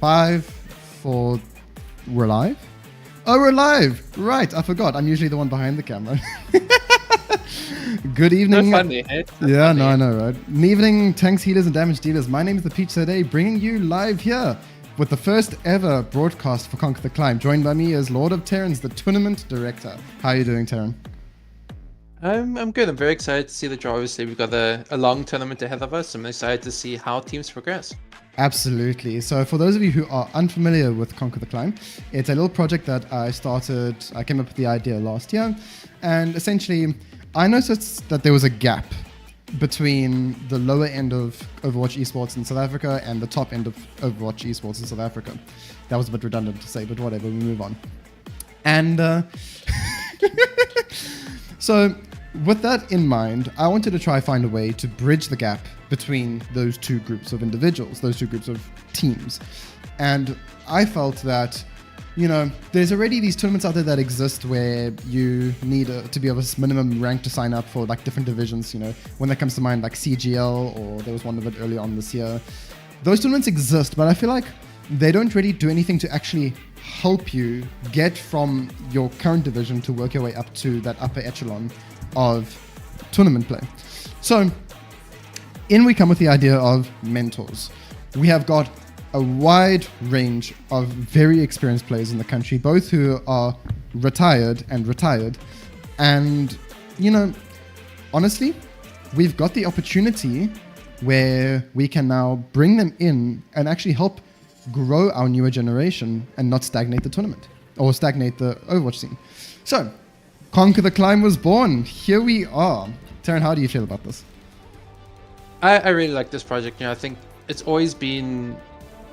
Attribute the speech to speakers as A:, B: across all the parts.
A: 5, 4, we're live? Oh, we're live! Right, I forgot. I'm usually the one behind the camera. Good evening.
B: Not funny, eh?
A: Yeah, funny. No, I know, right? Good evening, tanks, healers, and damage dealers. My name is The Peach today, bringing you live here with the first ever broadcast for Conquer the Climb. Joined by me is Lord of Terrans, the tournament director. How are you doing, Terran?
B: I'm good. I'm very excited to see the draw. Obviously, we've got a long tournament ahead of us. I'm excited to see how teams progress.
A: Absolutely. So for those of you who are unfamiliar with Conquer the Climb, it's a little project that I came up with the idea last year. And essentially, I noticed that there was a gap between the lower end of Overwatch esports in South Africa and the top end of Overwatch esports in South Africa. That was a bit redundant to say, but whatever, we move on. And so with that in mind, I wanted to try find a way to bridge the gap between those two groups of individuals, those two groups of teams. And I felt that, you know, there's already these tournaments out there that exist where you need to be of a minimum rank to sign up for like different divisions, you know, when that comes to mind, like CGL, or there was one of it earlier on this year. Those tournaments exist, but I feel like they don't really do anything to actually help you get from your current division to work your way up to that upper echelon of tournament play. So in we come with the idea of mentors. We have got a wide range of very experienced players in the country, both who are retired. And, you know, honestly, we've got the opportunity where we can now bring them in and actually help grow our newer generation and not stagnate the tournament or stagnate the Overwatch scene. So, Conquer the Climb was born. Here we are. Taryn, how do you feel about this?
B: I really like this project. You know, I think it's always been,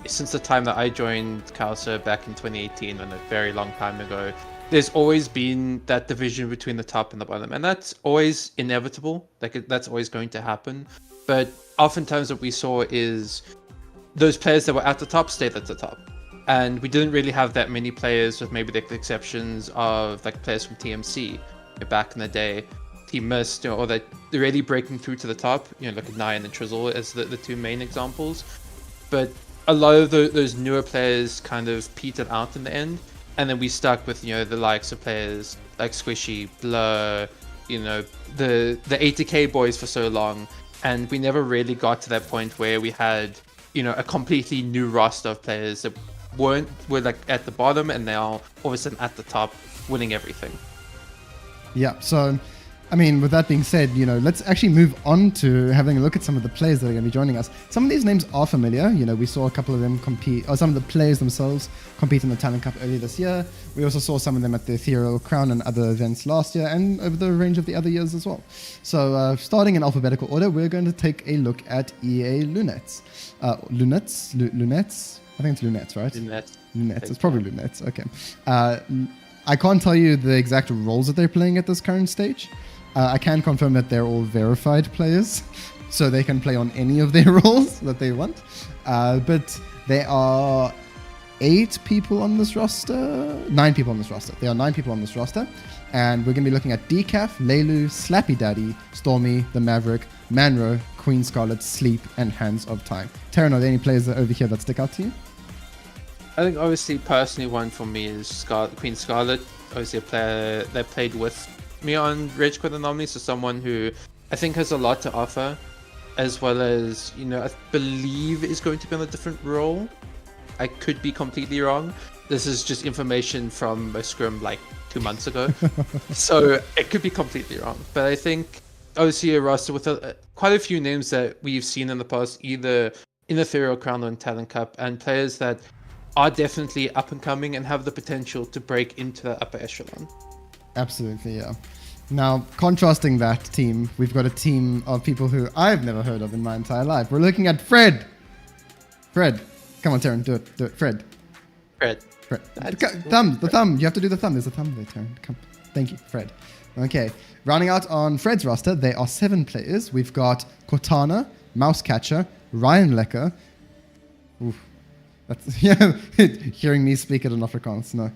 B: since the time that I joined Kalsa back in 2018, and a very long time ago, there's always been that division between the top and the bottom, and that's always inevitable. Like, that's always going to happen. But oftentimes what we saw is those players that were at the top stayed at the top. And we didn't really have that many players, with maybe the exceptions of like players from TMC back in the day, Team Mist, you know, or that they're really breaking through to the top, you know, look at Nyan and Trizzle as the two main examples. But a lot of those newer players kind of petered out in the end. And then we stuck with, you know, the likes of players like Squishy, Blur, you know, the 80k boys for so long. And we never really got to that point where we had, you know, a completely new roster of players that were like at the bottom and now all of a sudden at the top winning everything.
A: Yeah, so I mean, with that being said, you know, let's actually move on to having a look at some of the players that are going to be joining us. Some of these names are familiar. You know, we saw a couple of them compete, or some of the players themselves compete in the Talent Cup earlier this year. We also saw some of them at the Ethereal Crown and other events last year, and over the range of the other years as well. So starting in alphabetical order, we're going to take a look at EA Lunettes. Lunettes? I think it's Lunettes, right? Lunettes. It's probably Lunettes. Okay. I can't tell you the exact roles that they're playing at this current stage. I can confirm that they're all verified players, so they can play on any of their roles that they want. But there are 8 people on this roster. 9 people on this roster. There are 9 people on this roster. And we're going to be looking at Decaf, Leilu, Slappy Daddy, Stormy, The Maverick, Manro, Queen Scarlet, Sleep, and Hands of Time. Taryn, are there any players over here that stick out to you?
B: I think obviously personally one for me is Queen Scarlet. Obviously a player that played with me on Rage Quit Anomaly, so someone who I think has a lot to offer, as well as, you know, I believe is going to be on a different role. I could be completely wrong. This is just information from a scrim like 2 months ago, so it could be completely wrong. But I think obviously a roster with quite a few names that we've seen in the past, either in Ethereal Crown or in Talent Cup, and players that are definitely up and coming and have the potential to break into the upper echelon. Absolutely,
A: yeah. Now, contrasting that team, we've got a team of people who I've never heard of in my entire life. We're looking at Fred. Fred. Come on, Taryn, do it. Fred. The thumb. You have to do the thumb. There's a thumb there, Taryn. Come. Thank you, Fred. Okay. Rounding out on Fred's roster, there are 7 players. We've got Cortana, Mousecatcher, Ryan Lecker. Oof. That's, yeah, hearing me speak it in Afrikaans, no.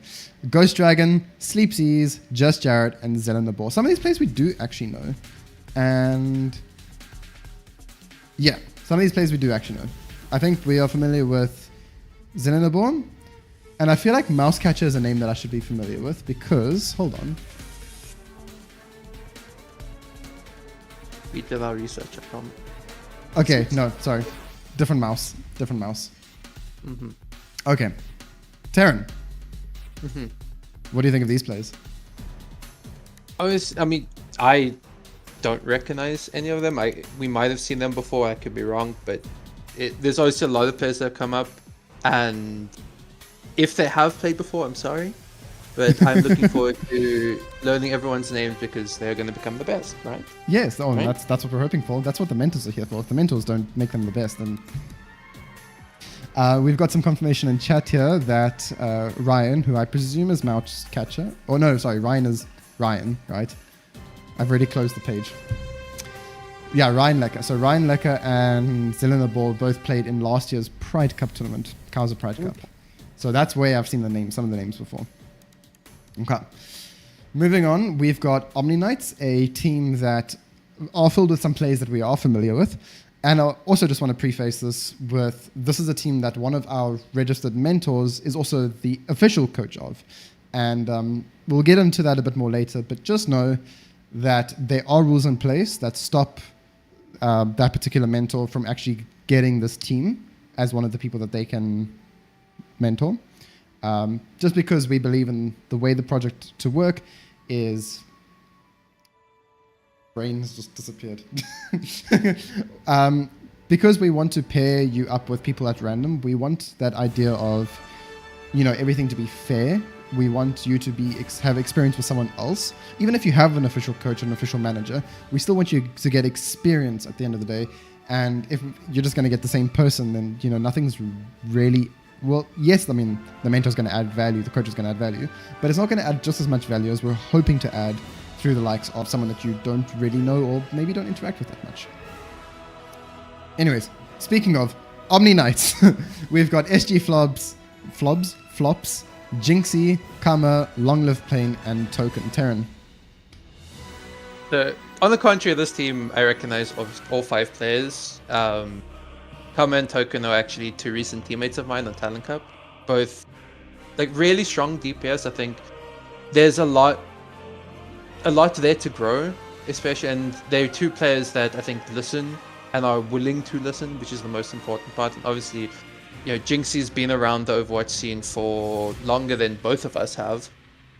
A: Ghost Dragon, Sleepsies, Just Jared, and Zelena Ball. Some of these players we do actually know. And yeah, some of these players we do actually know. I think we are familiar with Zelena Ball. And I feel like Mousecatcher is a name that I should be familiar with because, hold on.
B: We did our research, I promise.
A: Okay, no, sorry. Different mouse. Mm-hmm. Okay. Taryn. Mm-hmm. What do you think of these players?
B: I mean, I don't recognize any of them. We might have seen them before, I could be wrong, but there's obviously a lot of players that have come up, and if they have played before, I'm sorry. But I'm looking forward to learning everyone's names because they're going to become the best, right?
A: Yes,
B: Right?
A: that's what we're hoping for. That's what the mentors are here for. If the mentors don't make them the best, then... we've got some confirmation in chat here that Ryan, who I presume is Mouchcatcher... Oh, no, sorry, Ryan is Ryan, right? I've already closed the page. Yeah, Ryan Lecker. So Ryan Lecker and Zelena Ball both played in last year's Pride Cup tournament, Kausa Pride Cup. So that's where I've seen the names, some of the names before. Okay. Moving on, we've got Omni Knights, a team that are filled with some players that we are familiar with. And I also just want to preface this with, this is a team that one of our registered mentors is also the official coach of. And we'll get into that a bit more later, but just know that there are rules in place that stop that particular mentor from actually getting this team as one of the people that they can mentor. Just because we believe in the way the project to work is... Brain has just disappeared. Because we want to pair you up with people at random, we want that idea of, everything to be fair. We want you to have experience with someone else. Even if you have an official coach and an official manager, we still want you to get experience at the end of the day. And if you're just going to get the same person, then, nothing's really... Well, yes, I mean, the mentor's going to add value, the coach is going to add value, but it's not going to add just as much value as we're hoping to add through the likes of someone that you don't really know or maybe don't interact with that much. Anyways, speaking of Omni Knights, we've got SG Flops, Jinxie, Kama, Long Live Plane, and Token Terran.
B: On the contrary of this team, I recognize all 5 players. Kama and Token are actually 2 recent teammates of mine on Talent Cup. Both really strong DPS. I think there's a lot there to grow, especially, and they're 2 players that I think listen and are willing to listen, which is the most important part. And obviously, Jinxie's been around the Overwatch scene for longer than both of us have.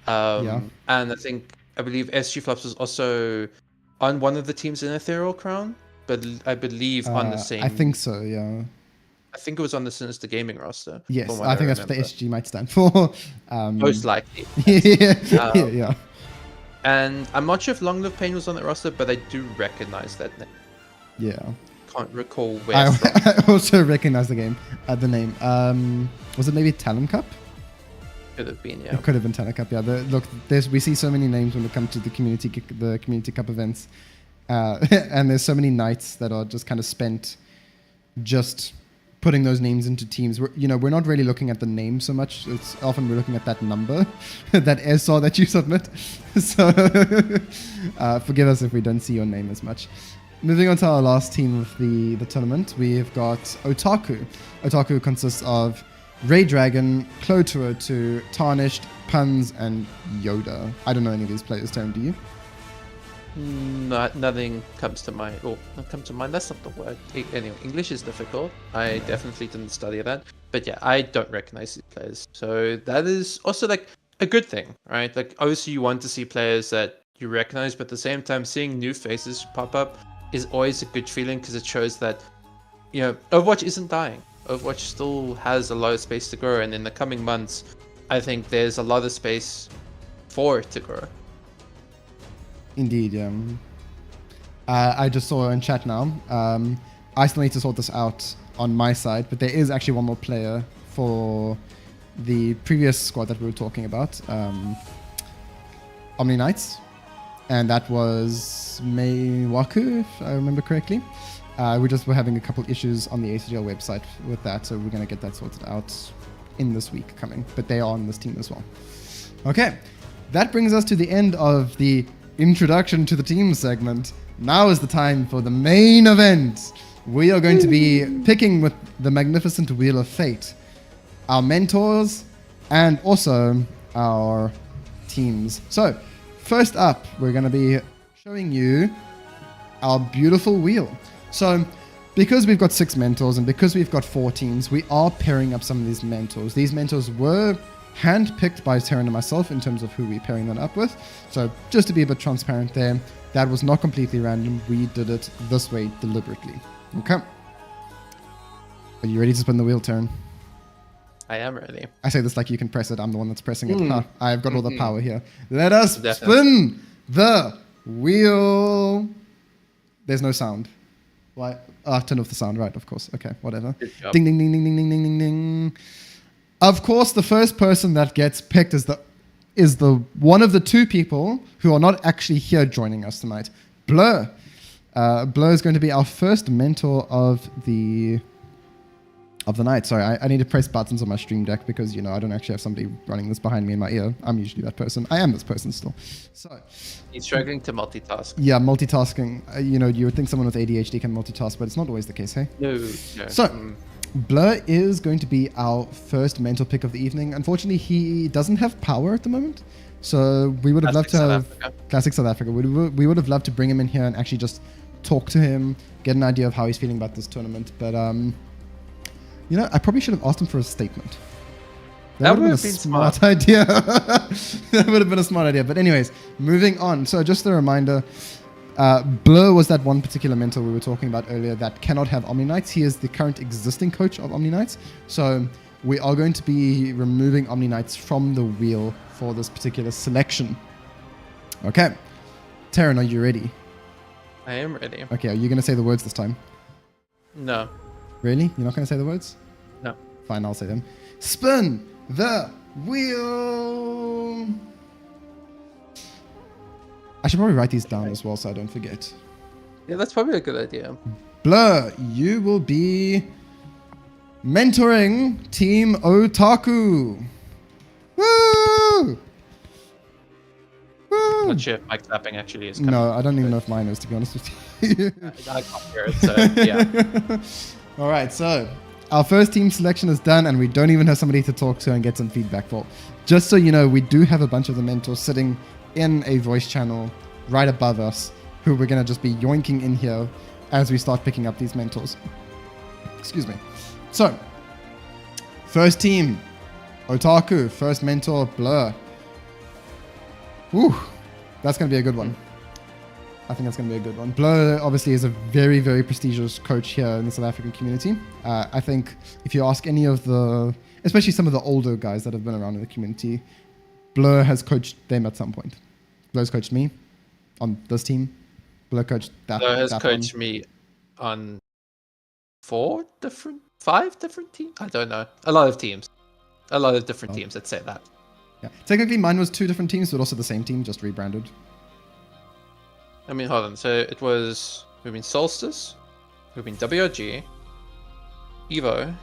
B: And I believe SG Flops was also on one of the teams in Ethereal Crown, but I believe on the same...
A: I think so, yeah.
B: I think it was on the Sinister Gaming roster.
A: Yes, I think that's what the SG might stand for.
B: Most likely.
A: Yeah.
B: And I'm not sure if Long Live Pain was on that roster, but I do recognize that name.
A: Yeah.
B: Can't recall where.
A: I also recognize the name. Was it maybe Talent Cup?
B: Could have been, yeah.
A: It could have been Talent Cup, yeah. We see so many names when it comes to the community cup events, and there's so many nights that are just kind of spent just putting those names into teams. We're not really looking at the name so much. It's often we're looking at that number, that SR that you submit. So forgive us if we don't see your name as much. Moving on to our last team of the tournament, we've got Otaku. Otaku consists of Ray Dragon, Clo202, Tarnished, Puns, and Yoda. I don't know any of these players, Terran, do you?
B: Nothing comes to mind. Oh, not comes to mind. That's not the word. Anyway, English is difficult. I definitely didn't study that. But yeah, I don't recognize these players. So that is also a good thing, right? Obviously you want to see players that you recognize, but at the same time, seeing new faces pop up is always a good feeling because it shows that, Overwatch isn't dying. Overwatch still has a lot of space to grow, and in the coming months, I think there's a lot of space for it to grow.
A: Indeed, yeah. I just saw in chat now. I still need to sort this out on my side, but there is actually one more player for the previous squad that we were talking about, Omni Knights, and that was Meiwaku, if I remember correctly. We're having a couple issues on the ACGL website with that, so we're going to get that sorted out in this week coming, but they are on this team as well. Okay, that brings us to the end of the introduction to the team segment. Now is the time for the main event. We are going to be picking with the magnificent Wheel of Fate our mentors and also our teams. So first up, we're going to be showing you our beautiful wheel. So because we've got 6 mentors and because we've got 4 teams, we are pairing up some of these mentors. These mentors were handpicked by Terran and myself in terms of who we're pairing them up with. So just to be a bit transparent there, that was not completely random. We did it this way deliberately. Okay. Are you ready to spin the wheel, Terran?
B: I am ready.
A: I say this like you can press it. I'm the one that's pressing it.
B: Mm.
A: Huh, I've got all the power here. Let us
B: Definitely.
A: spin the wheel. There's no sound. Why? Turn off the sound. Right, of course. Okay, whatever.
B: Good job.
A: Ding, ding, ding, ding, ding, ding, ding, ding, ding. Of course, the first person that gets picked is the one of the two people who are not actually here joining us tonight. Blur. Blur is going to be our first mentor of the night. Sorry, I need to press buttons on my stream deck because, I don't actually have somebody running this behind me in my ear. I'm usually that person. I am this person still. So,
B: He's struggling to multitask.
A: yeah, multitasking. You would think someone with ADHD can multitask, but it's not always the case, hey?
B: No.
A: So, Blur is going to be our first mentor pick of the evening. Unfortunately, he doesn't have power at the moment. So we would have loved to have Classic South Africa. We would have loved to bring him in here and actually just talk to him, get an idea of how he's feeling about this tournament. But I probably should have asked him for a statement. That would have been a smart idea. That would have been a smart idea. But anyways, moving on. So just a reminder, Blur was that one particular mentor we were talking about earlier that cannot have Omni Knights. He is the current existing coach of Omni Knights. So we are going to be removing Omni Knights from the wheel for this particular selection. Okay. Taryn, are you ready?
B: I am ready.
A: Okay, are you going to say the words this time?
B: No.
A: Really? You're not going to say the words?
B: No.
A: Fine, I'll say them. Spin the wheel. I should probably write these down as well so I don't forget.
B: Yeah, that's probably a good idea.
A: Blur, you will be mentoring Team Otaku. Woo! Woo!
B: Not sure if my clapping actually is coming.
A: No, I don't even know if mine is, to be honest with you.
B: I can't hear it, so yeah.
A: All right, so our first team selection is done, and we don't even have somebody to talk to and get some feedback for. Just so you know, we do have a bunch of the mentors sitting in a voice channel right above us, who we're going to just be yoinking in here as we start picking up these mentors. Excuse me. So, first team, Otaku. First mentor, Blur. Whew, that's going to be a good one. I think that's going to be a good one. Blur obviously is a very, very prestigious coach here in the South African community. I think if you ask any of the, especially some of the older guys that have been around in the community, Blur has coached them at some point. Blur's coached me on this team. Blur coached that.
B: Blur has
A: that
B: coached
A: one.
B: me on 5 different teams? I don't know. A lot of teams. A lot of different teams, let's say that.
A: Yeah. Technically, mine was 2 different teams, but also the same team, just rebranded.
B: I mean, hold on. So we've been Solstice, we've been WRG, Evo,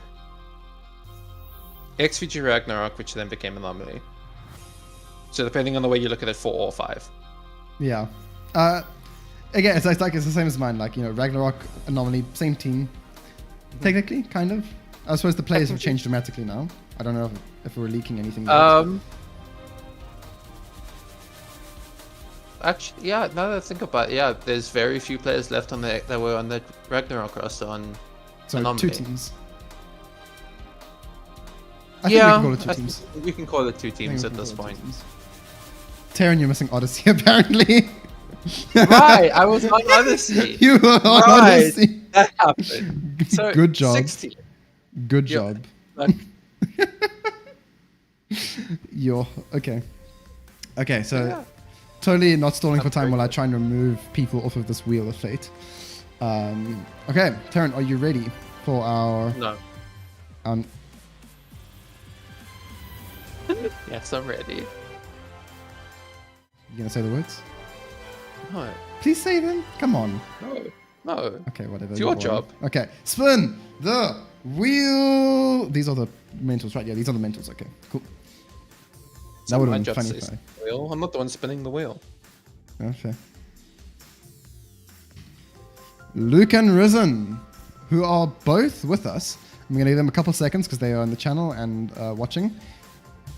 B: XVG Ragnarok, which then became Anomaly. So depending on the way you look at it, 4 or 5.
A: Yeah. Again, it's the same as mine. Like, Ragnarok, Anomaly, same team. Technically, kind of. I suppose the players have changed dramatically now. I don't know if we're leaking anything.
B: Actually, yeah. Now that I think about it, yeah, there's very few players left on that were on the Ragnarok roster on Anomaly.
A: 2 teams. I think we can call it 2 teams.
B: We can call it 2 teams at this point.
A: Taryn, you're missing Odyssey apparently.
B: Right, I was on Odyssey.
A: You were on Odyssey.
B: That happened. So,
A: Good job.
B: 16.
A: Good job. You're okay. Okay, so
B: Yeah.
A: totally not stalling for time while I try and remove people off of this wheel of fate. Okay, Taryn, are you ready for our?
B: No. Yes, I'm ready.
A: You gonna say the words?
B: No.
A: Please say them. Come on.
B: No.
A: Okay, whatever.
B: It's your
A: You're
B: job.
A: boring. Okay, spin the wheel. These are the mentors, right? Yeah, these are the mentors. Okay, cool. That would have been funny.
B: The wheel. I'm not the one spinning the wheel.
A: Okay. Luke and Risen, who are both with us. I'm going to give them a couple seconds because they are on the channel and watching.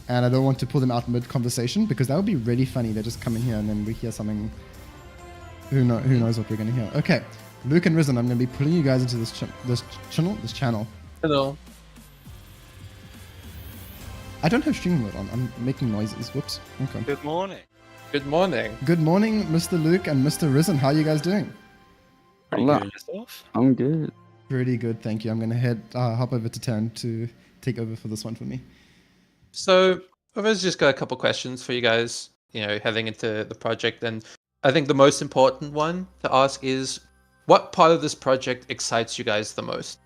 A: And I don't want to pull them out mid-conversation because that would be really funny. They just come in here and then we hear something. Who knows what we're going to hear. Okay. Luke and Risen, I'm going to be pulling you guys into this channel.
B: Hello.
A: I don't have stream mode on. I'm making noises. Whoops. Okay.
C: Good morning.
B: Good morning.
A: Good morning, Mr. Luke and Mr. Risen. How are you guys doing?
C: Pretty
D: Hello.
C: good yourself.
D: I'm good.
A: Pretty good, thank you. I'm going to hop over to Taryn to take over for this one for me.
B: So I've just got a couple questions for you guys, heading into the project. And I think the most important one to ask is, what part of this project excites you guys the most?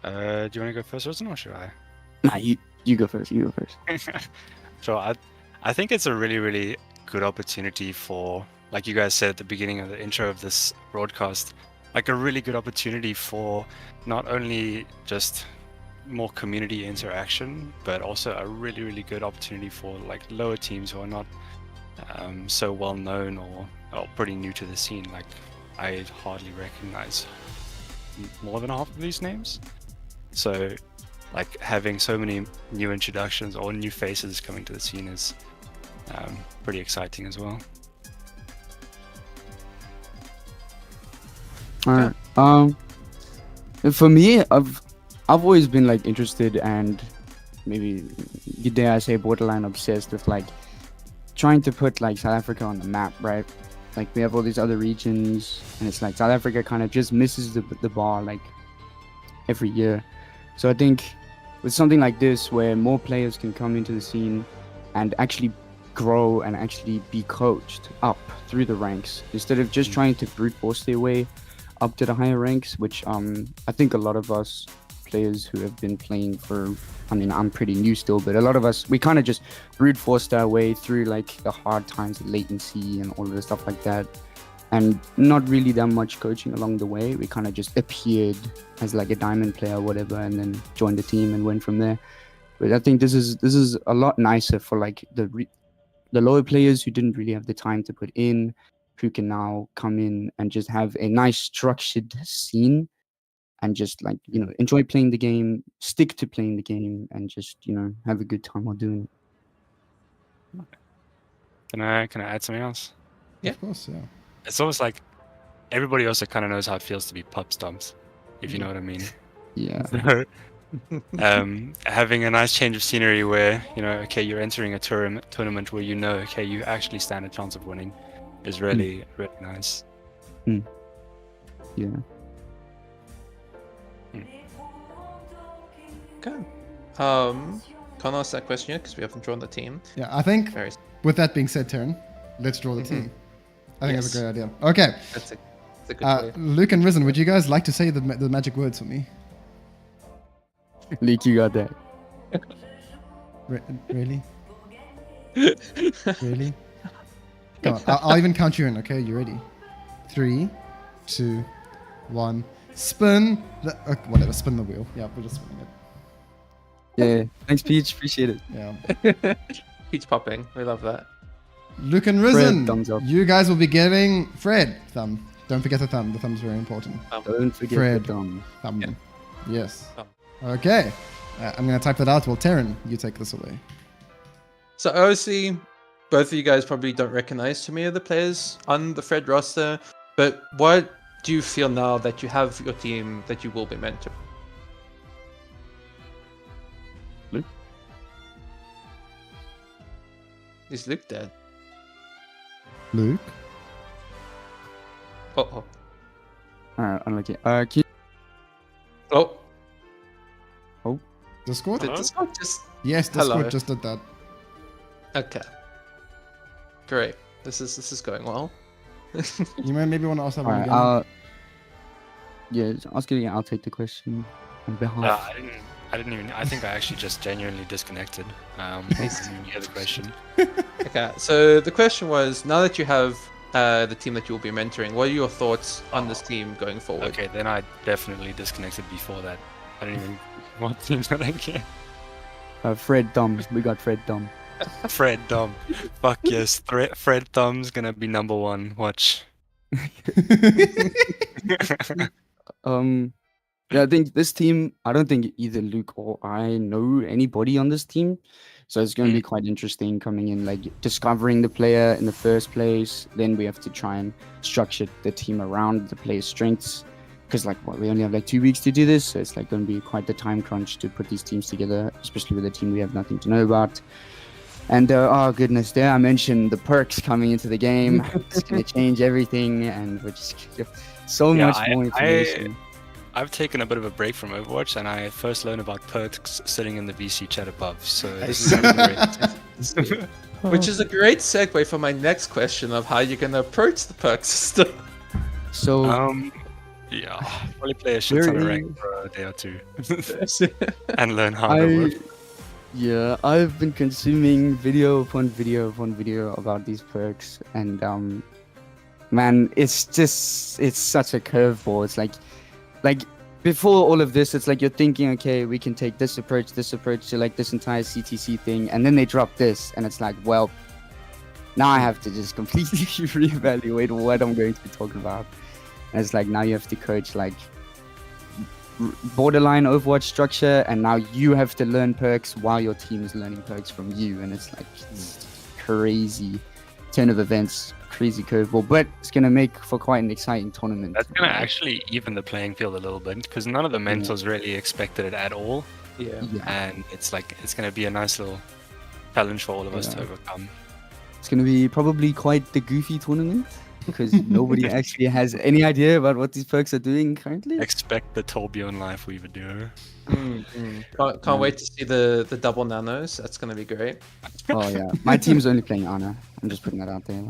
C: Do you want to go first, Rosen, or should I?
D: Nah, you go first. You go first.
C: So I think it's a really, really good opportunity for, like you guys said at the beginning of the intro of this broadcast, like a really good opportunity for not only just more community interaction, but also a really, really good opportunity for like lower teams who are not so well known or pretty new to the scene. Like I hardly recognize more than half of these names. So like having so many new introductions or new faces coming to the scene is pretty exciting as well.
D: Alright. For me, I've always been like interested and maybe dare I say borderline obsessed with like trying to put like South Africa on the map, right? Like we have all these other regions, and it's like South Africa kind of just misses the bar like every year. So I think with something like this, where more players can come into the scene and actually grow and actually be coached up through the ranks, instead of just trying to brute force their way up to the higher ranks, which I think a lot of us players who have been playing for, I mean, I'm pretty new still, but a lot of us, we kind of just brute forced our way through like the hard times of latency and all of the stuff like that, and not really that much coaching along the way. We kind of just appeared as like a diamond player or whatever, and then joined the team and went from there. But I think this is a lot nicer for like the lower players who didn't really have the time to put in, who can now come in and just have a nice structured scene and just like, enjoy playing the game, stick to playing the game, and just, have a good time while doing it.
C: Can I add something else?
B: Yeah.
A: Of course, yeah.
C: It's almost like everybody also kind of knows how it feels to be pub stumps, if you know what I mean.
D: Yeah.
C: So, having a nice change of scenery where, okay, you're entering a tournament where okay, you actually stand a chance of winning is really, really nice.
D: Yeah.
B: Okay. Can't ask that question yet because we haven't drawn the team.
A: Yeah, I think
B: Very.
A: with that being said, Taryn, let's draw the team. I think that's a great idea. Okay.
B: That's a good way.
A: Luke and Risen, would you guys like to say the magic words for me?
D: Leak, you got that.
A: Really? Really? Come on, I'll even count you in, okay? You ready? 3, 2, 1. Spin whatever, spin the wheel. Yeah, we're just spinning it.
D: Yeah. Thanks, Peach. Appreciate it.
A: Yeah.
B: Peach popping. We love that.
A: Luke and Risen,
D: thumbs up.
A: you guys will be giving Fred thumb. Don't forget the thumb. The thumb's very important.
D: Don't forget
A: Fred.
D: the thumb.
A: Thumb.
B: Yeah.
A: Yes.
B: Thumb.
A: Okay. I'm going to type that out. Well, Taryn, you take this away.
B: So obviously, both of you guys probably don't recognize too many of the players on the Fred roster, but what do you feel now that you have your team that you will be mentoring?
D: Luke?
B: Is Luke dead?
A: Luke?
B: Oh.
D: Alright, unlucky. Can
B: Oh.
A: Discord?
B: Did Discord just...
A: Yes, Discord
B: Hello.
A: just did that.
B: Okay. Great. This is going well.
A: You might maybe want to ask that one
D: Alright,
A: again.
D: yeah, ask it again. I'll take the question on behalf.
C: I didn't even. I think I actually just genuinely disconnected. I didn't hear the question.
B: Okay, so the question was, now that you have the team that you will be mentoring, what are your thoughts on this team going forward?
C: Okay, then I definitely disconnected before that. I didn't even want teams that I care.
D: Fred Dumb. We got Fred Dumb.
C: Fred Dumb. Fuck yes. Fred Thumb's gonna be number one. Watch.
D: Yeah, I think this team, I don't think either Luke or I know anybody on this team. So it's going to be quite interesting coming in, like discovering the player in the first place. Then we have to try and structure the team around the player's strengths. Because we only have like 2 weeks to do this. So it's like going to be quite the time crunch to put these teams together, especially with a team we have nothing to know about. And oh goodness, there I mentioned the perks coming into the game. It's going to change everything, and we're just so much more information.
C: I've taken a bit of a break from Overwatch, and I first learned about perks sitting in the VC chat above. So this is gonna be great.
B: Which is a great segue for my next question of how you're gonna approach the perk system.
D: So
C: Yeah, probably play a shit ton of
D: Very-
C: rank for a day or two and learn how to
D: I
C: work.
D: yeah, I've been consuming video upon video upon video about these perks, and man, it's such a curveball. It's like before all of this, it's like you're thinking, okay, we can take this approach to like this entire CTC thing, and then they drop this, and it's like, well, now I have to just completely reevaluate what I'm going to be talking about. And it's like now you have to coach like borderline Overwatch structure, and now you have to learn perks while your team is learning perks from you, and it's like crazy turn of events, crazy curveball, but it's gonna make for quite an exciting tournament.
C: That's gonna actually even the playing field a little bit because none of the mentors really expected it at all,
B: Yeah.
C: and it's gonna be a nice little challenge for all of us to
D: Yeah.
C: overcome.
D: It's gonna be probably quite the goofy tournament because nobody actually has any idea about what these perks are doing currently.
C: Expect the Torbjorn Life Weaver duo.
B: Can't wait to see the double nanos. That's gonna be great.
D: Oh yeah, my team's only playing Ana. I'm just putting that out there.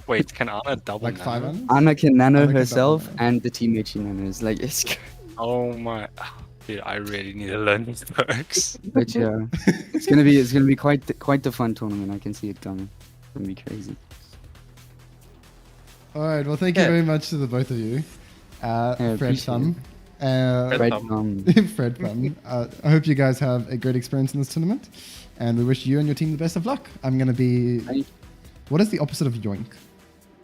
C: Wait, can Ana double
A: Like 5
C: nano?
A: Ns?
D: Ana can nano
A: Ana can
D: herself,
A: double nano.
D: and the teammate she nanos. Like it's,
C: Oh my, dude, I really need to learn these perks.
D: but yeah, it's gonna be quite the fun tournament. I can see it coming. It's gonna be crazy.
A: All right. Well, thank you
B: Yeah.
A: very much to the both of you. Fred
D: appreciate
A: Thumb.
B: Fred
D: Right.
B: Thumb.
A: Fred Thumb. I hope you guys have a great experience in this tournament, and we wish you and your team the best of luck. I'm gonna be.
D: Thank-
A: What is the opposite of yoink?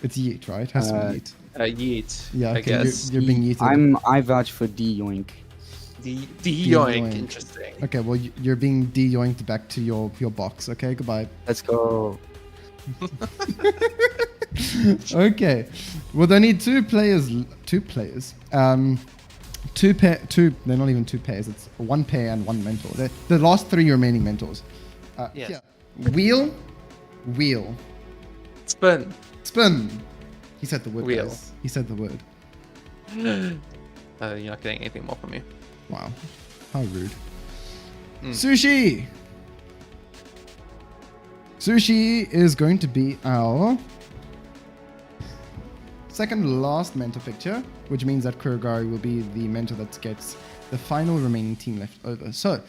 A: It's yeet, right? Has to be yeet.
B: Yeet.
A: Yeah.
B: I
A: Okay.
B: guess.
A: You're being yeeted.
D: I vouch for D Yoink.
B: The
A: yoink.
B: yoink. Interesting.
A: Okay. Well, you're being de-yoinked back to your box. Okay. Goodbye.
D: Let's go.
A: Okay. Well, they need two players. Two pair. They're not even two pairs. It's one pair and one mentor. The last three remaining mentors.
B: Yes.
A: Here. Wheel.
B: Spin.
A: Spin. He said the word.
B: Wheel.
A: Guys. He said the word.
B: You're not getting anything more from me.
A: Wow. How rude. Sushi. Sushi is going to be our second last mentor picture, which means that Kurogari will be the mentor that gets the final remaining team left over. So,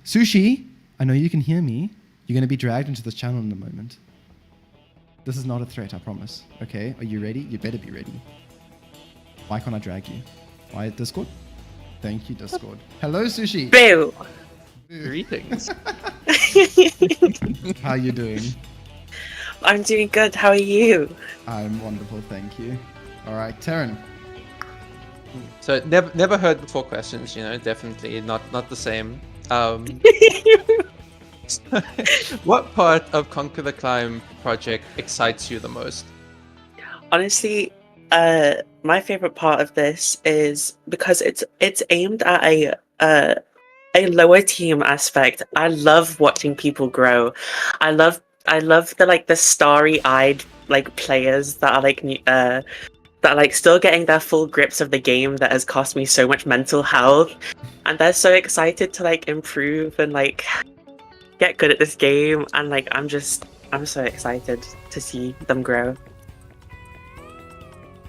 A: Sushi, I know you can hear me. You're going to be dragged into this channel in a moment. This is not a threat, I promise. Okay, are you ready? You better be ready. Why can't I drag you? Why Discord? Thank you, Discord. Hello, Sushi.
E: Boo!
B: Greetings.
A: How you doing?
E: I'm doing good, how are you?
A: I'm wonderful, thank you. All right, Taryn.
B: So never heard before questions. Definitely not the same. What part of Conquer the Climb project excites you the most?
E: Honestly, my favorite part of this is because it's aimed at a lower team aspect. I love watching people grow. I love the starry-eyed players that are still getting their full grips of the game that has cost me so much mental health, and they're so excited to improve and get good at this game, and I'm so excited to see them grow.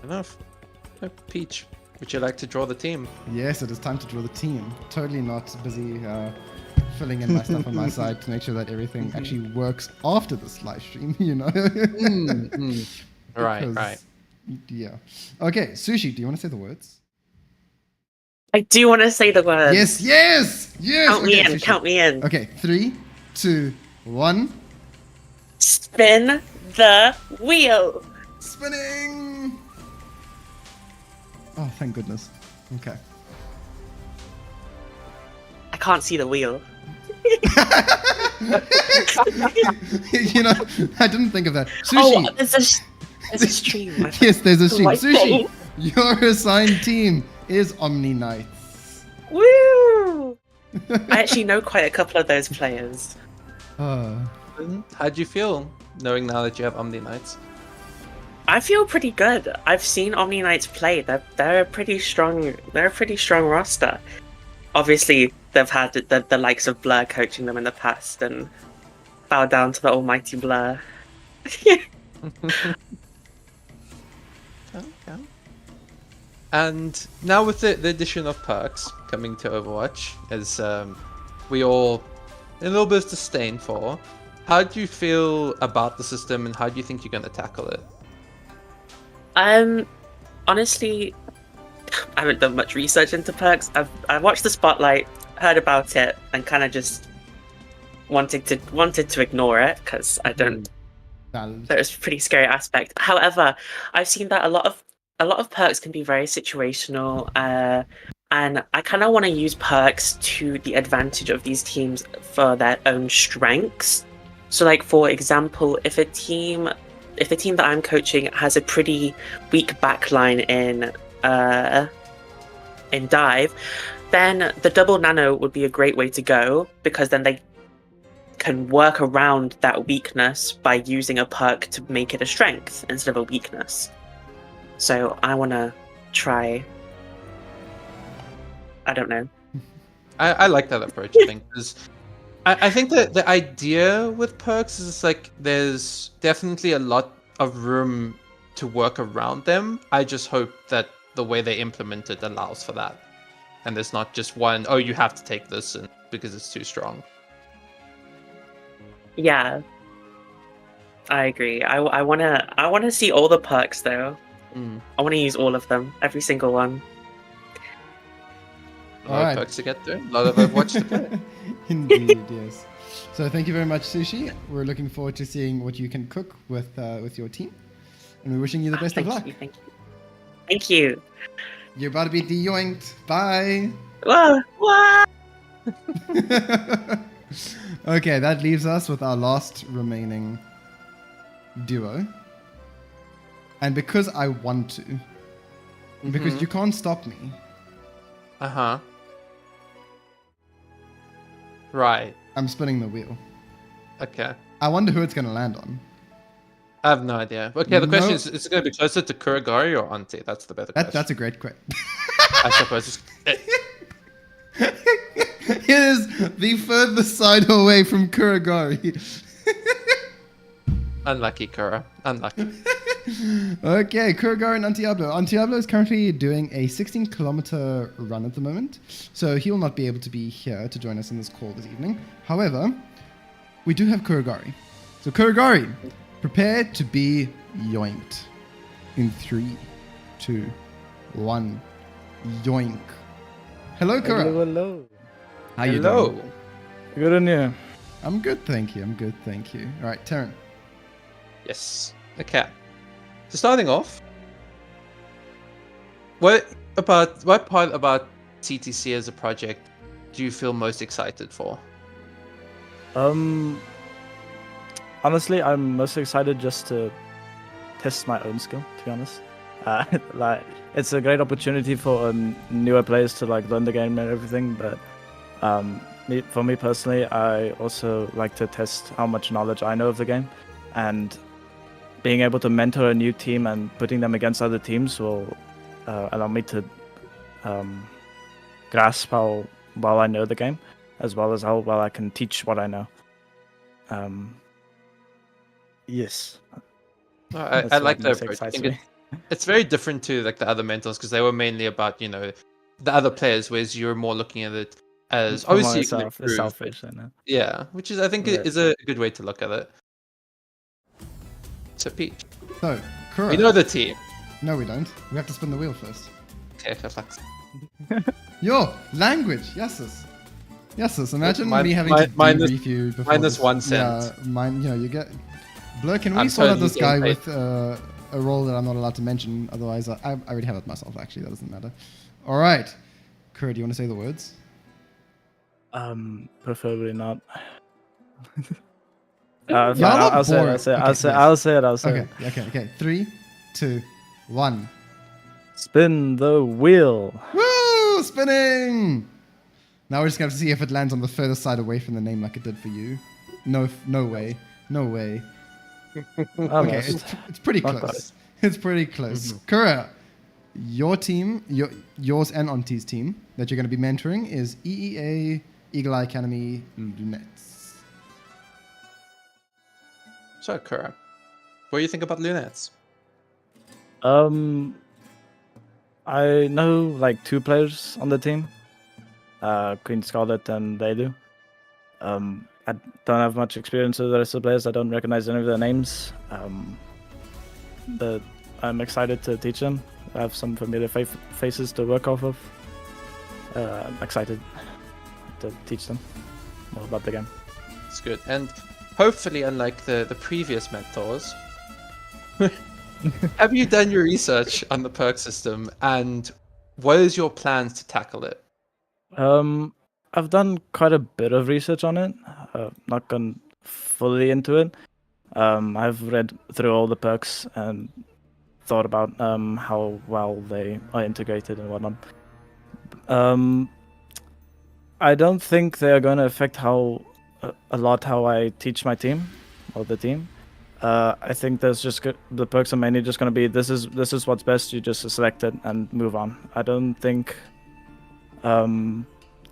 B: Enough. Peach, would you like to draw the team?
A: Yes, it is time to draw the team. Totally not busy filling in my stuff on my side to make sure that everything actually works after this live stream,
B: Right.
A: Because- Yeah. Okay, Sushi, do you want to say the words?
E: I do want to say the word.
A: Yes!
E: Count me
A: Okay,
E: in.
A: Sushi.
E: Count me in.
A: Okay, 3, 2, 1.
E: Spin the wheel.
A: Spinning! Oh, thank goodness. Okay.
E: I can't see the wheel.
A: I didn't think of that. Sushi!
E: Oh, there's a stream.
A: Yes, there's a stream.
E: My
A: Sushi!
E: phone.
A: Your assigned team is Omni Knights.
E: Woo! I actually know quite a couple of those players.
B: How'd you feel knowing now that you have Omni Knights?
E: I feel pretty good. I've seen Omni Knights play. They're a pretty strong. They're a pretty strong roster. Obviously, they've had the likes of Blur coaching them in the past, and bow down to the almighty Blur.
B: Okay. And now with the addition of perks coming to Overwatch, as we all a little bit of disdain for, how do you feel about the system, and how do you think you're going to tackle it?
E: Honestly, I haven't done much research into perks. I watched the spotlight, heard about it, and kind of just wanted to ignore it because I don't. There's a pretty scary aspect. However, I've seen that a lot of perks can be very situational, and I kind of want to use perks to the advantage of these teams for their own strengths. So, like for example, if the team that I'm coaching has a pretty weak backline in dive, then the double nano would be a great way to go, because then they can work around that weakness by using a perk to make it a strength instead of a weakness. So I want to try. I don't know.
B: I like that approach. I think I think that the idea with perks is like there's definitely a lot of room to work around them. I just hope that the way they implement it allows for that, and there's not just one. Oh, you have to take this because it's too strong.
E: Yeah, I agree. I wanna see all the perks though. I want to use all of them, every single one.
B: A lot of perks to get through. A lot of Overwatch to play.
A: Indeed, yes. So thank you very much, Sushi. We're looking forward to seeing what you can cook with your team, and we're wishing you the best of luck.
E: Thank you.
A: You're about to be de-yoinked. Bye.
E: What?
A: Okay, that leaves us with our last remaining duo. And because I want to, because you can't stop me.
B: Uh-huh. Right.
A: I'm spinning the wheel.
B: Okay.
A: I wonder who it's going to land on.
B: I have no idea. Okay, the question is it going to be closer to Kuragari or Auntie? That's the better question.
A: That's a great question.
B: I suppose.
A: It is the furthest side away from Kuragari.
B: Unlucky, Kura. Unlucky.
A: Okay, Kuragari and Antiablo. Antiablo is currently doing a 16-kilometer run at the moment, so he will not be able to be here to join us in this call this evening. However, we do have Kuragari. So Kuragari, prepare to be yoinked. In 3, 2, 1, yoink. Hello, Kura.
F: Hello.
A: How you doing?
F: Good on you.
A: I'm good, thank you. All right, Taryn.
B: Yes. Okay. So starting off, what part about CTC as a project do you feel most excited for?
F: Honestly, I'm most excited just to test my own skill, to be honest. Like, it's a great opportunity for newer players to like learn the game and everything, but for me personally, I also like to test how much knowledge I know of the game, and being able to mentor a new team and putting them against other teams will allow me to grasp how well I know the game, as well as how well I can teach what I know. Yes.
B: I like that approach. I think it's very different to like the other mentors, because they were mainly about, you know, the other players, whereas you're more looking at it as obviously you can improve.
F: Selfish, I know.
B: Yeah, which is I think is a good way to look at it. So Peach,
A: So, Kura.
B: we know the team.
A: No, we don't. We have to spin the wheel first.
B: Okay, relax.
A: Your language, yes. Imagine me having to
B: minus-
A: debrief you before
B: minus
A: this.
B: 1 cent.
A: Yeah, you get. Blur, can we
B: I'm
A: sort out
B: totally
A: this guy
B: getting
A: with a role that I'm not allowed to mention? Otherwise, I already have it myself. Actually, that doesn't matter. All right, Kura, do you want to say the words?
F: Preferably not.
A: Y'all are
F: I'll say
A: boring.
F: it.
A: Okay,
F: I'll say it.
A: Okay. 3, 2, 1.
F: Spin the wheel.
A: Woo! Spinning! Now we're just going to have to see if it lands on the further side away from the name like it did for you. No way. Okay,
F: Almost.
A: it's pretty
F: Not
A: close. It's pretty close. Kura, your team, yours and Auntie's team that you're going to be mentoring is EEA, Eagle Eye Academy, Lunettes.
B: So, Kura, what do you think about Lunettes?
F: I know like 2 players on the team, Queen Scarlet and Ladu. I don't have much experience with the rest of the players. I don't recognize any of their names. But I'm excited to teach them. I have some familiar faces to work off of. I'm excited to teach them more about the game.
B: It's good. And hopefully, unlike the previous mentors, have you done your research on the perk system, and what is your plans to tackle it?
F: I've done quite a bit of research on it. Not gone fully into it. I've read through all the perks and thought about how well they are integrated and whatnot. I don't think they are going to affect how I teach my team or the team. I think there's just the perks are mainly just going to be this is what's best. You just select it and move on. I don't think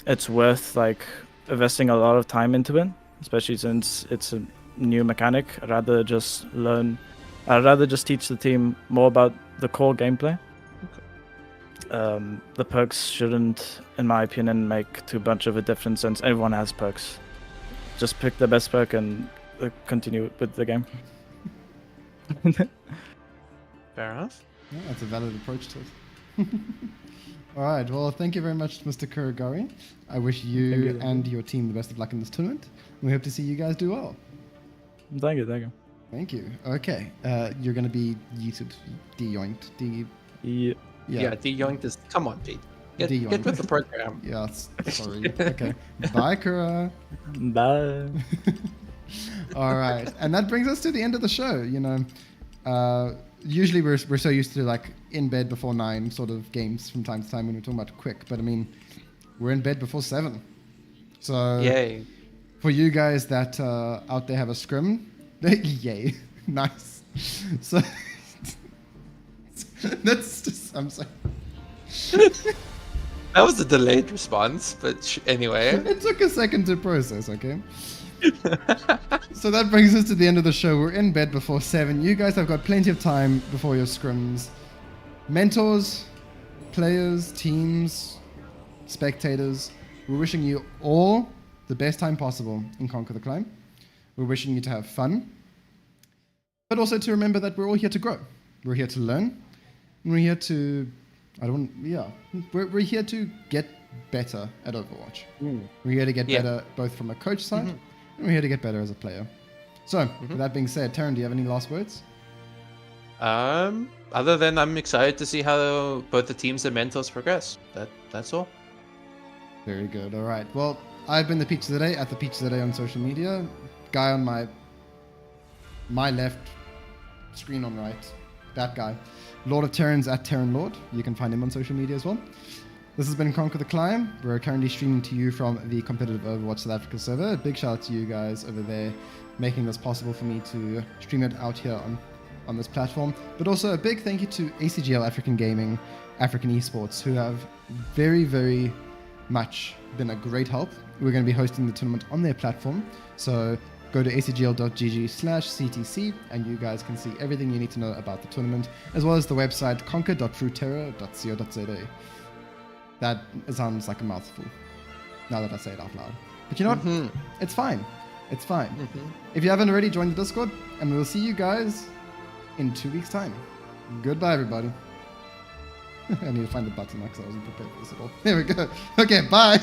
F: it's worth like investing a lot of time into it, especially since it's a new mechanic. I'd rather just teach the team more about the core gameplay. The perks shouldn't, in my opinion, make too much of a difference since everyone has perks. Just pick the best perk and continue with the game.
B: Fair enough.
A: Yeah, that's a valid approach to it. All right. Well, thank you very much, Mr. Kuragari. I wish you and your team the best of luck in this tournament. We hope to see you guys do well.
F: Thank you.
A: Thank you. Okay. You're going to be yeeted, de-yoinked,
B: Yeah, de-yoinked is... Come on, Pete. Get with the program.
A: Yeah, sorry. Okay. Bye, Kura.
F: Bye.
A: All right. And that brings us to the end of the show. You know, usually we're so used to like in bed before 9 sort of games from time to time when we're talking about quick. But I mean, we're in bed before 7. So
B: yay.
A: For you guys that out there have a scrim, yay. Nice. So that's just, I'm sorry.
B: That was a delayed response, but anyway.
A: It took a second to process, okay? So that brings us to the end of the show. We're in bed before 7. You guys have got plenty of time before your scrims. Mentors, players, teams, spectators, we're wishing you all the best time possible in Conquer the Climb. We're wishing you to have fun, but also to remember that we're all here to grow. We're here to learn, and we're here to... We're here to get better at Overwatch. We're here to get better both from a coach side, and we're here to get better as a player. So, with that being said, Taryn, do you have any last words?
B: Other than I'm excited to see how both the teams and mentors progress. That's all.
A: Very good. All right. Well, I've been the Peach of the Day at the Peach of the Day on social media. Guy on my left, screen on right, that guy. Lord of Terrans at Terran Lord. You can find him on social media as well. This has been Conquer the Climb. We're currently streaming to you from the competitive Overwatch South Africa server. A big shout out to you guys over there making this possible for me to stream it out here on this platform. But also a big thank you to ACGL African Gaming, African Esports, who have very, very much been a great help. We're going to be hosting the tournament on their platform. So go to acgl.gg/CTC and you guys can see everything you need to know about the tournament, as well as the website conquer.fruiterra.co.za. That sounds like a mouthful, now that I say it out loud. But you know what? It's fine. It's fine. If you haven't already, join the Discord, and we'll see you guys in 2 weeks' time. Goodbye, everybody. I need to find the button because I wasn't prepared for this at all. There we go. Okay, bye.